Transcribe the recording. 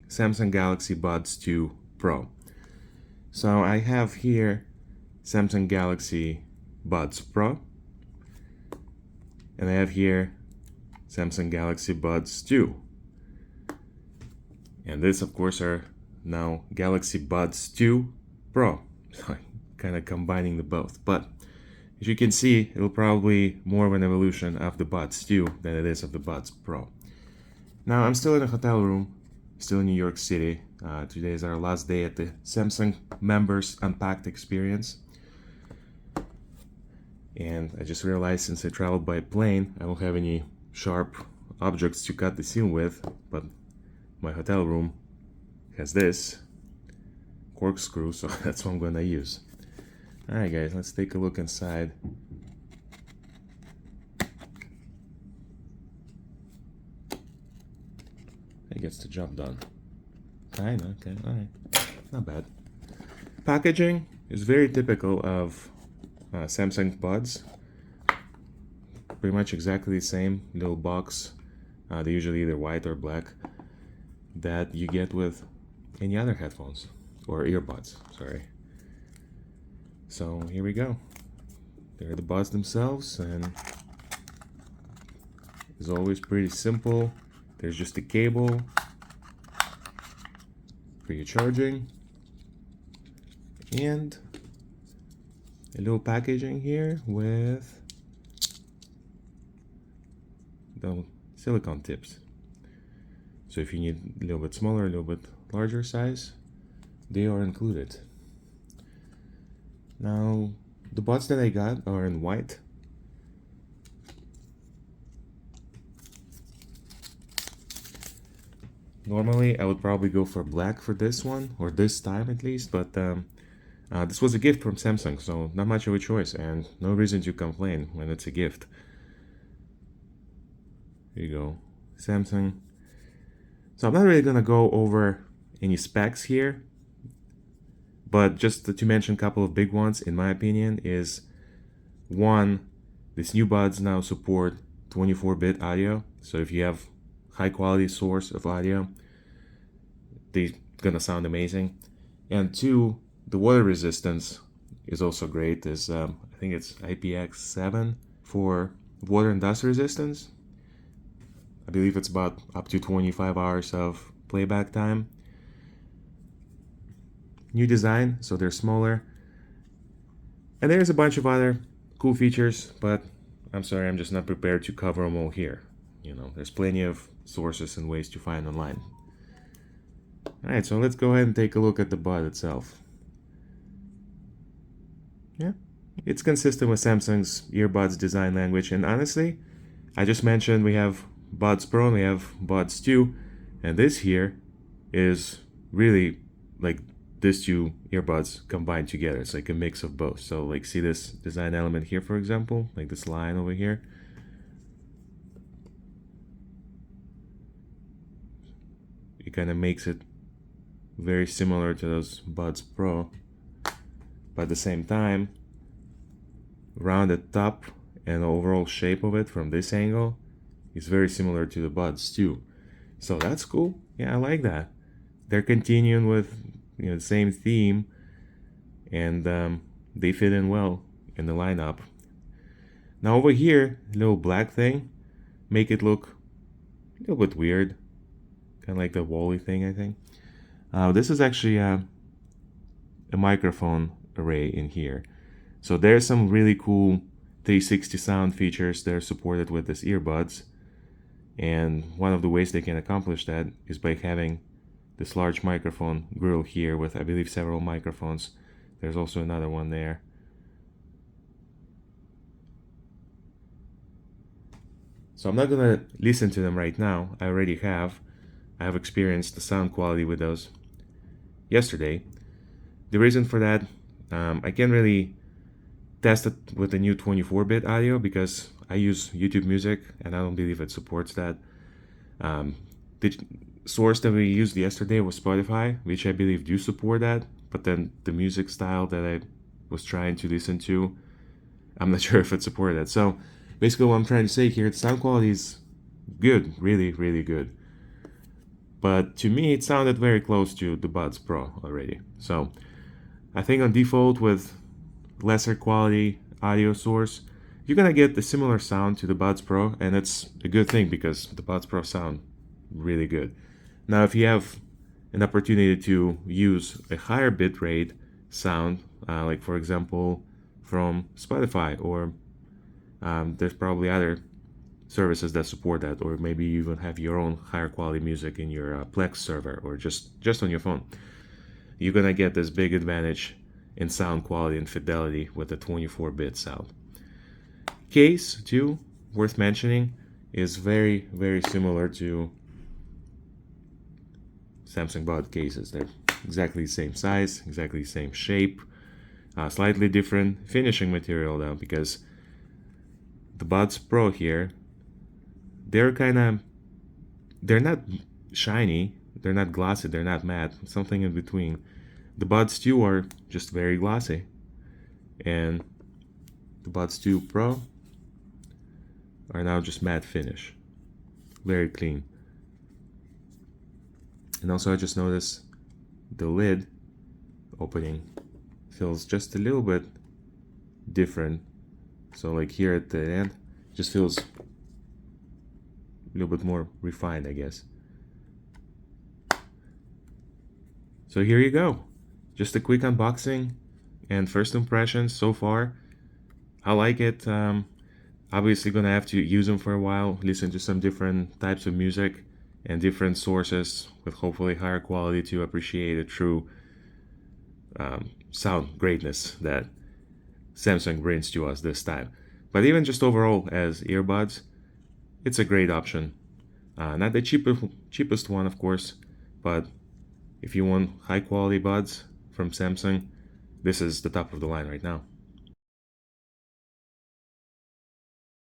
Samsung Galaxy Buds 2 Pro. So I have here Samsung Galaxy Buds Pro, and I have here Samsung Galaxy Buds 2. And this, of course, are now Galaxy Buds 2 Pro. So I'm kind of combining the both. But as you can see, it'll probably more of an evolution of the Buds 2 than it is of the Buds Pro. Now, I'm still in a hotel room, still in New York City. Today is our last day at the Samsung Members Unpacked experience. And I just realized since I traveled by plane, I don't have any sharp objects to cut the seal with, but my hotel room has this corkscrew, so that's what I'm gonna use. Alright guys, let's take a look inside. It gets the job done. Kinda, okay, alright. Not bad. Packaging is very typical of Samsung Buds. Pretty much exactly the same little box. They're usually either white or black, that you get with any other headphones or earbuds, sorry. So here we go. They're the buds themselves, and it's always pretty simple. There's just a cable for your charging and a little packaging here with the silicone tips. So if you need a little bit smaller, a little bit larger size, they are included. Now, the buds that I got are in white. Normally, I would probably go for black for this one, or this time at least, but this was a gift from Samsung, so not much of a choice, and no reason to complain when it's a gift. Here you go, Samsung. So I'm not really gonna go over any specs here, but just to mention a couple of big ones, in my opinion, is one, these new buds now support 24-bit audio. So if you have high quality source of audio, they're gonna sound amazing. And two, the water resistance is also great. Is I think it's IPX7 for water and dust resistance. I believe it's about up to 25 hours of playback time. New design, so they're smaller. And there's a bunch of other cool features, but I'm sorry, I'm just not prepared to cover them all here. You know, there's plenty of sources and ways to find online. Alright, so let's go ahead and take a look at the bud itself. Yeah, it's consistent with Samsung's earbuds design language, and honestly, I just mentioned we have Buds Pro and we have Buds 2, and this here is really like these two earbuds combined together. It's like a mix of both. So like, see this design element here, for example, like this line over here. It kind of makes it very similar to those Buds Pro, but at the same time, rounded top and the overall shape of it from this angle is very similar to the Buds 2. So that's cool. Yeah, I like that. They're continuing with, you know, the same theme, and they fit in well in the lineup. Now over here, little black thing, make it look a little bit weird, kind of like the Wally thing, I think. This is actually a microphone array in here. So there's some really cool 360 sound features that are supported with this earbuds. And one of the ways they can accomplish that is by having this large microphone grill here with, I believe, several microphones. There's also another one there. So I'm not gonna listen to them right now. I already have. I have experienced the sound quality with those yesterday. The reason for that, I can't really test it with the new 24-bit audio because I use YouTube Music and I don't believe it supports that. The source that we used yesterday was Spotify, which I believe do support that, but then the music style that I was trying to listen to, I'm not sure if it supported that. So basically what I'm trying to say here, the sound quality is good, really, really good. but to me it sounded very close to the Buds Pro already. So I think on default with lesser quality audio source, you're gonna get the similar sound to the Buds Pro, and it's a good thing because the Buds Pro sound really good. Now if you have an opportunity to use a higher bitrate sound, like for example from Spotify, or there's probably other services that support that, or maybe you even have your own higher quality music in your Plex server, or just on your phone, you're gonna get this big advantage in sound quality and fidelity with the 24-bit sound. Case too, worth mentioning, is very similar to Samsung Bud cases. They're exactly the same size, exactly the same shape, slightly different finishing material though, because the Buds Pro here, they're not shiny, they're not glossy, they're not matte, something in between. The Buds2 are just very glossy, and the Buds2 Pro are now just matte finish, very clean. And also I just noticed the lid opening feels just a little bit different. So like here at the end, just feels a little bit more refined, I guess. So here you go. Just a quick unboxing and first impressions so far. I like it. Obviously gonna have to use them for a while, listen to some different types of music and different sources with hopefully higher quality to appreciate the true sound greatness that Samsung brings to us this time. But even just overall as earbuds, it's a great option. Not the cheapest one, of course, but if you want high quality buds from Samsung, this is the top of the line right now.